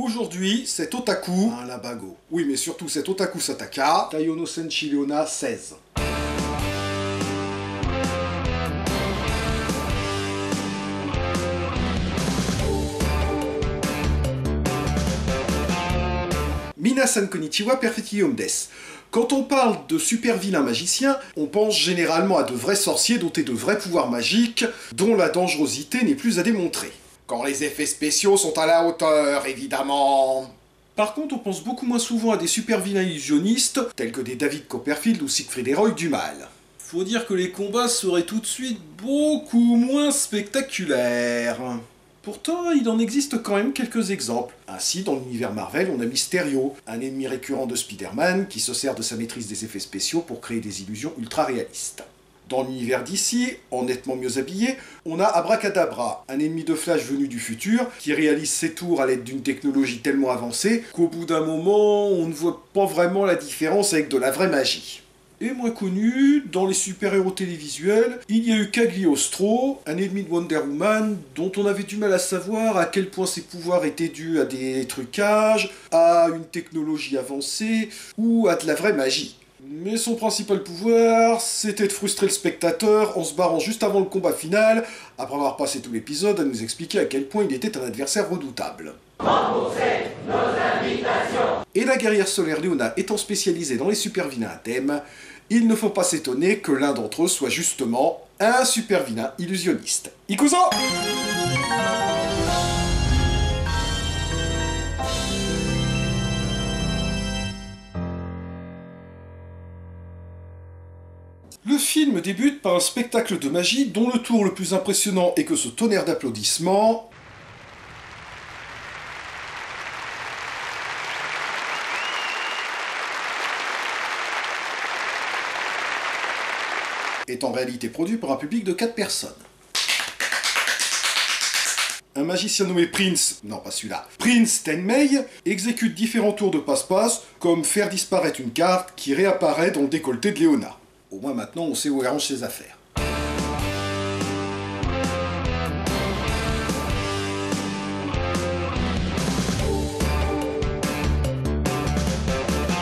Aujourd'hui, cet otaku, un labago. Oui, mais surtout cet otaku Sataka, Taiyo Senshi Leona 16. Minasan konnichiwa, perfectium des. Quand on parle de super vilains magiciens, on pense généralement à de vrais sorciers dotés de vrais pouvoirs magiques, dont la dangerosité n'est plus à démontrer. Quand les effets spéciaux sont à la hauteur, évidemment. Par contre, on pense beaucoup moins souvent à des super vilains illusionnistes, tels que des David Copperfield ou Siegfried Heroy du mal. Faut dire que les combats seraient tout de suite beaucoup moins spectaculaires. Pourtant, il en existe quand même quelques exemples. Ainsi, dans l'univers Marvel, on a Mysterio, un ennemi récurrent de Spider-Man qui se sert de sa maîtrise des effets spéciaux pour créer des illusions ultra réalistes. Dans l'univers d'ici, en nettement mieux habillé, on a Abracadabra, un ennemi de Flash venu du futur, qui réalise ses tours à l'aide d'une technologie tellement avancée qu'au bout d'un moment, on ne voit pas vraiment la différence avec de la vraie magie. Et moins connu, dans les super-héros télévisuels, il y a eu Cagliostro, un ennemi de Wonder Woman, dont on avait du mal à savoir à quel point ses pouvoirs étaient dus à des trucages, à une technologie avancée, ou à de la vraie magie. Mais son principal pouvoir, c'était de frustrer le spectateur en se barrant juste avant le combat final, après avoir passé tout l'épisode à nous expliquer à quel point il était un adversaire redoutable. Remboursez nos invitations. Et la guerrière solaire Leona étant spécialisée dans les super vilains à thème, il ne faut pas s'étonner que l'un d'entre eux soit justement un super vilain illusionniste. Ikuzo! Le film débute par un spectacle de magie dont le tour le plus impressionnant est que ce tonnerre d'applaudissements est en réalité produit par un public de 4 personnes. Un magicien nommé Prince, non pas celui-là, Prince Tenmei, exécute différents tours de passe-passe, comme faire disparaître une carte qui réapparaît dans le décolleté de Leona. Au moins maintenant on sait où elle range ses affaires.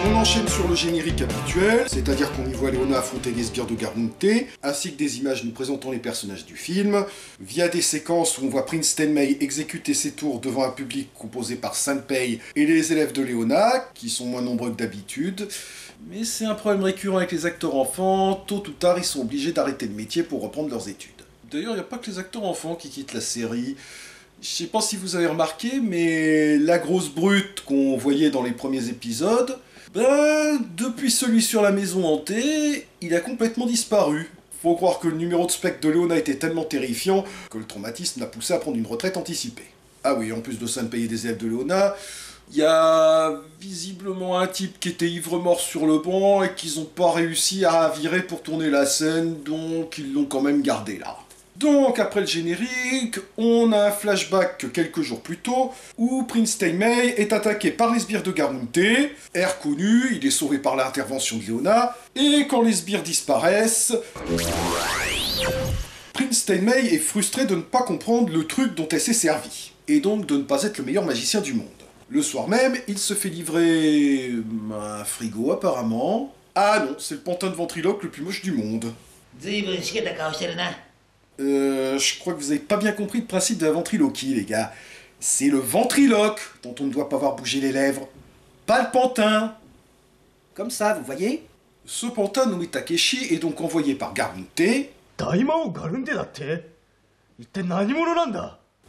On enchaîne sur le générique habituel, c'est-à-dire qu'on y voit Leona affronter les sbires de Garunte, ainsi que des images nous présentant les personnages du film, via des séquences où on voit Prince Tenmei exécuter ses tours devant un public composé par Sanpei et les élèves de Leona, qui sont moins nombreux que d'habitude. Mais c'est un problème récurrent avec les acteurs enfants, tôt ou tard ils sont obligés d'arrêter le métier pour reprendre leurs études. D'ailleurs, il n'y a pas que les acteurs enfants qui quittent la série. Je sais pas si vous avez remarqué, mais la grosse brute qu'on voyait dans les premiers épisodes, depuis celui sur la maison hantée, il a complètement disparu. Faut croire que le numéro de spectre de Leona était tellement terrifiant que le traumatisme l'a poussé à prendre une retraite anticipée. Ah oui, en plus de Sanpei et des élèves de Leona, il y a visiblement un type qui était ivre-mort sur le banc et qu'ils n'ont pas réussi à virer pour tourner la scène, donc ils l'ont quand même gardé là. Donc après le générique, on a un flashback quelques jours plus tôt, où Prince Tenmei est attaqué par les sbires de Garunte, air connu, il est sauvé par l'intervention de Leona, et quand les sbires disparaissent, Prince Tenmei est frustré de ne pas comprendre le truc dont elle s'est servie, et donc de ne pas être le meilleur magicien du monde. Le soir même, il se fait livrer un frigo apparemment. Ah non, c'est le pantin de ventriloque le plus moche du monde. Je crois que vous avez pas bien compris le principe de la ventriloquie, les gars. C'est le ventriloque dont on ne doit pas voir bouger les lèvres, pas le pantin. Comme ça, vous voyez? Ce pantin nommé Takeshi est donc envoyé par Garunte.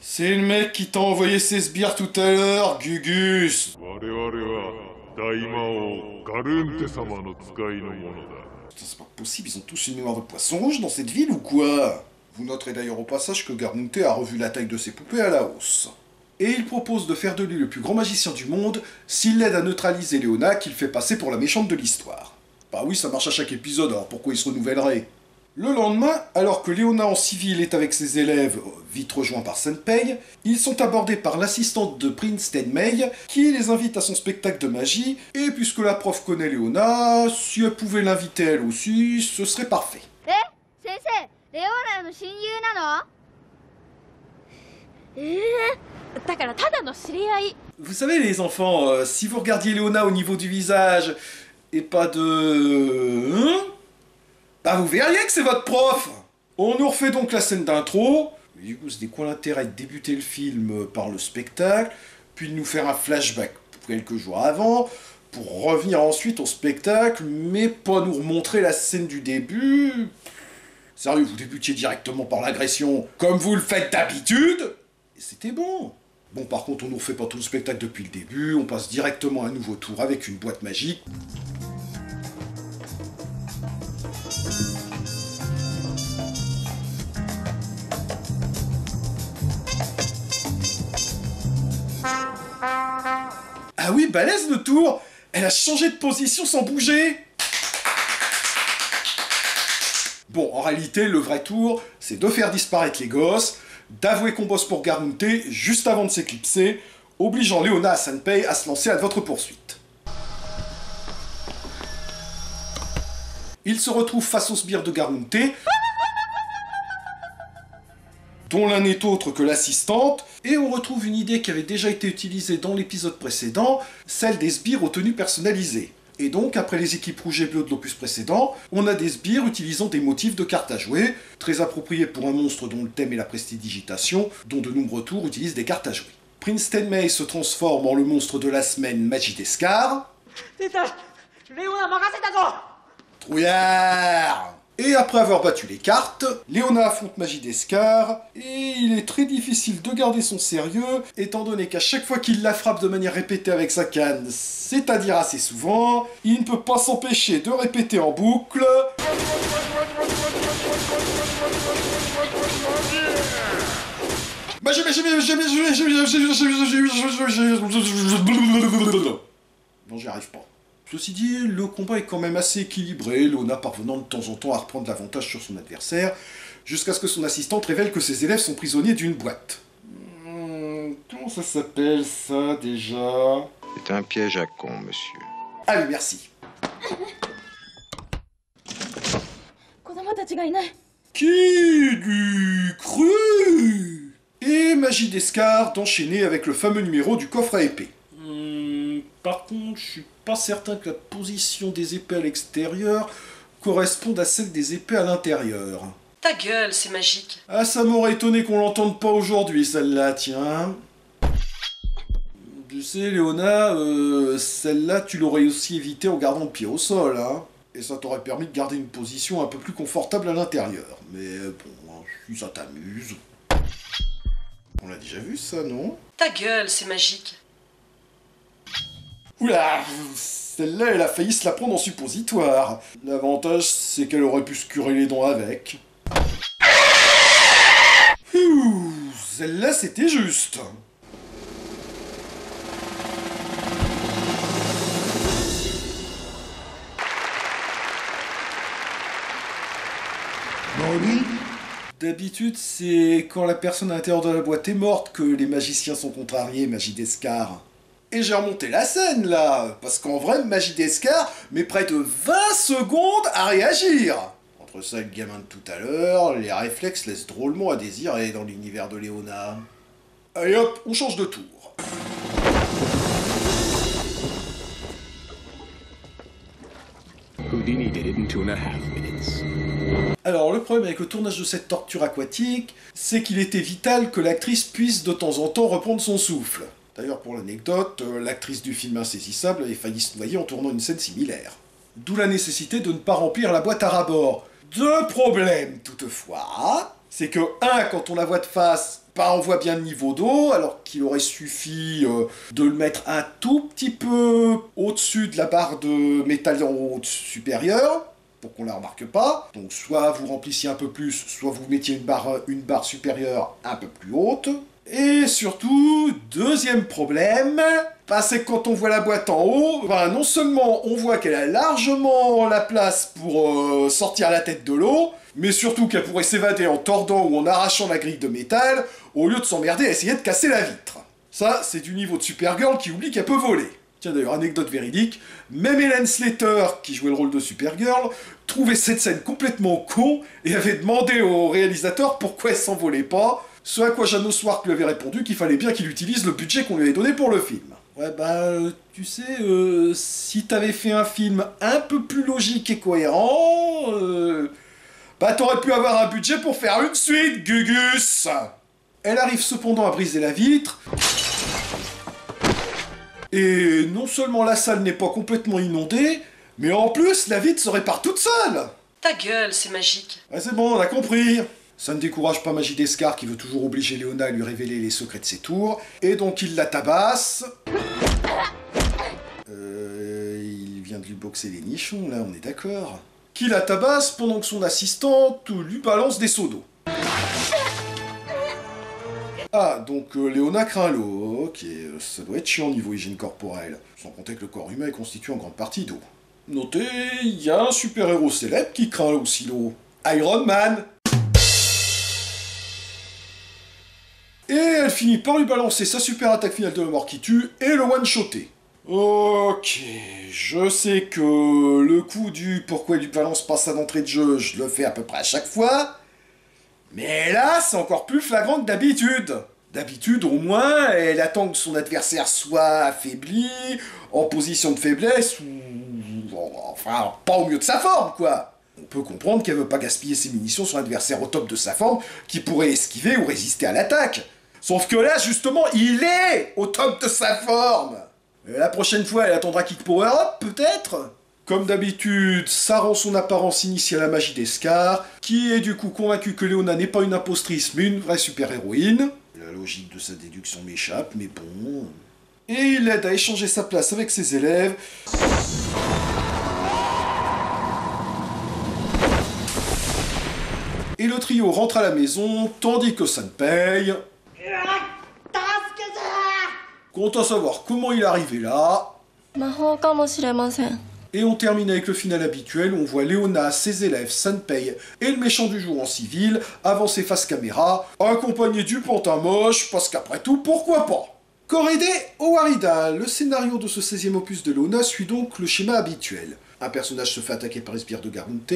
C'est le mec qui t'a envoyé ses sbires tout à l'heure, Gugus. C'est pas possible, ils ont tous une mémoire de poisson rouge dans cette ville ou quoi? Vous noterez d'ailleurs au passage que Garunte a revu la taille de ses poupées à la hausse. Et il propose de faire de lui le plus grand magicien du monde s'il l'aide à neutraliser Leona qu'il fait passer pour la méchante de l'histoire. Bah oui, ça marche à chaque épisode, alors pourquoi il se renouvellerait? Le lendemain, alors que Leona en civil est avec ses élèves, vite rejoints par Sanpei, ils sont abordés par l'assistante de Prince Tenmei, qui les invite à son spectacle de magie, et puisque la prof connaît Leona, si elle pouvait l'inviter elle aussi, ce serait parfait. Vous savez les enfants, si vous regardiez Léona au niveau du visage, et pas de... Hein, bah vous verriez que c'est votre prof. On nous refait donc la scène d'intro. Du coup, c'était quoi l'intérêt de débuter le film par le spectacle, puis de nous faire un flashback quelques jours avant, pour revenir ensuite au spectacle, mais pas nous remontrer la scène du début. Sérieux, vous débutiez directement par l'agression, comme vous le faites d'habitude, et c'était bon. Bon, par contre, on nous refait pas tout le spectacle depuis le début, on passe directement à un nouveau tour avec une boîte magique. Ah oui, balèze le tour. Elle a changé de position sans bouger. Bon, en réalité, le vrai tour, c'est de faire disparaître les gosses, d'avouer qu'on bosse pour Garmunté juste avant de s'éclipser, obligeant Léona à Sanpei à se lancer à votre poursuite. Il se retrouve face aux sbires de Garmunté, dont l'un n'est autre que l'assistante, et on retrouve une idée qui avait déjà été utilisée dans l'épisode précédent, celle des sbires aux tenues personnalisées. Et donc, après les équipes rouges et bleues de l'opus précédent, on a des sbires utilisant des motifs de cartes à jouer, très appropriés pour un monstre dont le thème est la prestidigitation, dont de nombreux tours utilisent des cartes à jouer. Prince Tenmei se transforme en le monstre de la semaine Magidescar. Trouillard! Et après avoir battu les cartes, Léona affronte Magidescar, et il est très difficile de garder son sérieux, étant donné qu'à chaque fois qu'il la frappe de manière répétée avec sa canne, c'est-à-dire assez souvent, il ne peut pas s'empêcher de répéter en boucle... Non, j'y arrive pas. Ceci dit, le combat est quand même assez équilibré, Léona parvenant de temps en temps à reprendre l'avantage sur son adversaire, jusqu'à ce que son assistante révèle que ses élèves sont prisonniers d'une boîte. Comment ça s'appelle ça déjà? C'est un piège à con, monsieur. Allez, merci. Qui l'eût cru? Et Magidescar d'enchaîner avec le fameux numéro du coffre à épée. Par contre, je suis pas certain que la position des épées à l'extérieur corresponde à celle des épées à l'intérieur. Ta gueule, c'est magique. Ah, ça m'aurait étonné qu'on l'entende pas aujourd'hui, celle-là, tiens. Tu sais, Léona, celle-là, tu l'aurais aussi évité en gardant le pied au sol, hein. Et ça t'aurait permis de garder une position un peu plus confortable à l'intérieur. Mais bon, si ça t'amuse... On l'a déjà vu, ça, non? Ta gueule, c'est magique. Oula, celle-là, elle a failli se la prendre en suppositoire. L'avantage, c'est qu'elle aurait pu se curer les dents avec. Ouh, celle-là, c'était juste. D'habitude, c'est quand la personne à l'intérieur de la boîte est morte que les magiciens sont contrariés, Magidescar. Et j'ai remonté la scène, là, parce qu'en vrai, Magidescar met près de 20 secondes à réagir. Entre ça et le gamin de tout à l'heure, les réflexes laissent drôlement à désirer dans l'univers de Léona. Allez hop, on change de tour. Houdini did it in 2.5 minutes. Alors, le problème avec le tournage de cette torture aquatique, c'est qu'il était vital que l'actrice puisse de temps en temps reprendre son souffle. D'ailleurs, pour l'anecdote, l'actrice du film Insaisissable avait failli se noyer en tournant une scène similaire. D'où la nécessité de ne pas remplir la boîte à ras-bord. Deux problèmes, toutefois. C'est que, quand on la voit de face, on voit bien le niveau d'eau, alors qu'il aurait suffi de le mettre un tout petit peu au-dessus de la barre de métal en haut supérieure, pour qu'on la remarque pas. Donc soit vous remplissiez un peu plus, soit vous mettiez une barre supérieure un peu plus haute. Et surtout, deuxième problème, c'est que quand on voit la boîte en haut, non seulement on voit qu'elle a largement la place pour sortir la tête de l'eau, mais surtout qu'elle pourrait s'évader en tordant ou en arrachant la grille de métal, au lieu de s'emmerder à essayer de casser la vitre. Ça, c'est du niveau de Supergirl qui oublie qu'elle peut voler. Tiens d'ailleurs, anecdote véridique, même Helen Slater, qui jouait le rôle de Supergirl, trouvait cette scène complètement con et avait demandé au réalisateur pourquoi elle s'envolait pas. Ce à quoi Jeannot Swark lui avait répondu qu'il fallait bien qu'il utilise le budget qu'on lui avait donné pour le film. Ouais tu sais, si t'avais fait un film un peu plus logique et cohérent, t'aurais pu avoir un budget pour faire une suite, Gugus. Elle arrive cependant à briser la vitre, et non seulement la salle n'est pas complètement inondée, mais en plus la vitre se répare toute seule. Ta gueule, c'est magique. Ouais, c'est bon, on a compris. Ça ne décourage pas Magie Descar qui veut toujours obliger Léona à lui révéler les secrets de ses tours, et donc il la tabasse. Il vient de lui boxer les nichons, là, on est d'accord. Qui la tabasse pendant que son assistante lui balance des seaux d'eau. Ah, donc Léona craint l'eau, ok, ça doit être chiant niveau hygiène corporelle, sans compter que le corps humain est constitué en grande partie d'eau. Notez, il y a un super-héros célèbre qui craint aussi l'eau. Iron Man. Et elle finit par lui balancer sa super attaque finale de la mort qui tue et le one-shotter. Ok, je sais que le coup du pourquoi il lui balance pas ça d'entrée de jeu, je le fais à peu près à chaque fois. Mais là, c'est encore plus flagrant que d'habitude. D'habitude, au moins, elle attend que son adversaire soit affaibli, en position de faiblesse, ou... enfin, pas au mieux de sa forme, quoi. On peut comprendre qu'elle veut pas gaspiller ses munitions sur un adversaire au top de sa forme, qui pourrait esquiver ou résister à l'attaque. Sauf que là, justement, il est au top de sa forme. Et la prochaine fois, elle attendra Kick Power Up, peut-être. Comme d'habitude, ça rend son apparence initiale à Magie Descar, qui est du coup convaincu que Léona n'est pas une impostrice, mais une vraie super-héroïne. La logique de sa déduction m'échappe, mais bon... Et il l'aide à échanger sa place avec ses élèves. Et le trio rentre à la maison, tandis que Sanpei... compte à savoir comment il est arrivé là... Et on termine avec le final habituel où on voit Léona, ses élèves, Sanpei et le méchant du jour en civil avancer face caméra, accompagné du pantin moche, parce qu'après tout, pourquoi pas? Korede Owarida, le scénario de ce 16e opus de Léona suit donc le schéma habituel. Un personnage se fait attaquer par les sbires de Garunte,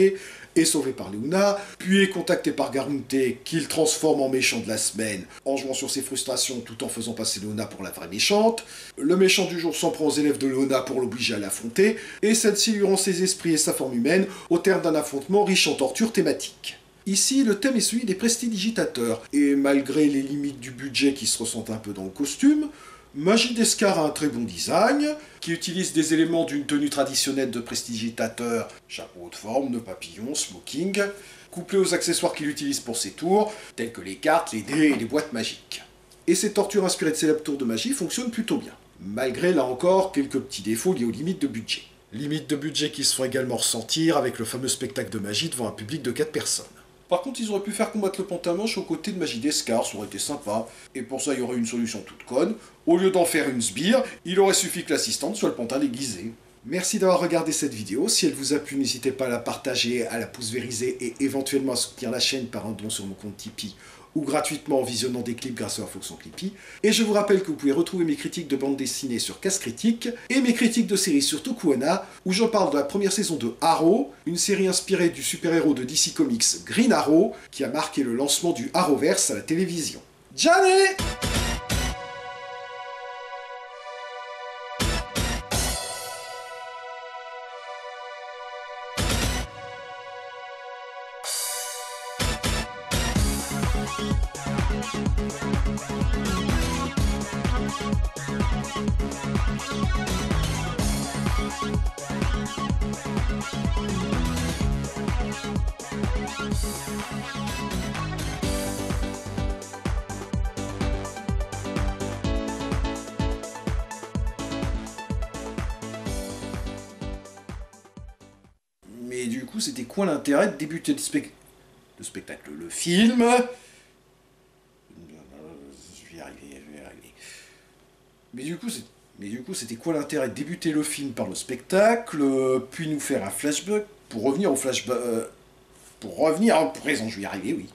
est sauvé par Léona, puis est contacté par Garunte, qu'il transforme en méchant de la semaine, en jouant sur ses frustrations tout en faisant passer Léona pour la vraie méchante. Le méchant du jour s'en prend aux élèves de Léona pour l'obliger à l'affronter, et celle-ci lui rend ses esprits et sa forme humaine au terme d'un affrontement riche en tortures thématiques. Ici, le thème est celui des prestidigitateurs, et malgré les limites du budget qui se ressentent un peu dans le costume, Magie Descar a un très bon design, qui utilise des éléments d'une tenue traditionnelle de prestidigitateur, chapeau de forme, nœud papillon, smoking, couplé aux accessoires qu'il utilise pour ses tours, tels que les cartes, les dés et les boîtes magiques. Et ces tortures inspirées de célèbres tours de magie fonctionnent plutôt bien, malgré là encore quelques petits défauts liés aux limites de budget. Limites de budget qui se font également ressentir avec le fameux spectacle de magie devant un public de 4 personnes. Par contre, ils auraient pu faire combattre le pantin moche aux côtés de Magie Descar, ça aurait été sympa, et pour ça il y aurait une solution toute conne. Au lieu d'en faire une sbire, il aurait suffi que l'assistante soit le pantin déguisé. Merci d'avoir regardé cette vidéo, si elle vous a plu, n'hésitez pas à la partager, à la pouce vériser et éventuellement à soutenir la chaîne par un don sur mon compte Tipeee ou gratuitement en visionnant des clips grâce à la fonction Clippy. Et je vous rappelle que vous pouvez retrouver mes critiques de bande dessinée sur Casse Critique et mes critiques de séries sur Tokuona, où je parle de la première saison de Arrow, une série inspirée du super-héros de DC Comics Green Arrow, qui a marqué le lancement du Arrowverse à la télévision. Janet! Mais du coup, c'était quoi l'intérêt de débuter le spectacle, le film? Je vais y arriver. Mais du coup, c'était quoi l'intérêt de débuter le film par le spectacle, puis nous faire un flashback pour revenir au flashback, pour revenir au présent, je vais y arriver, oui.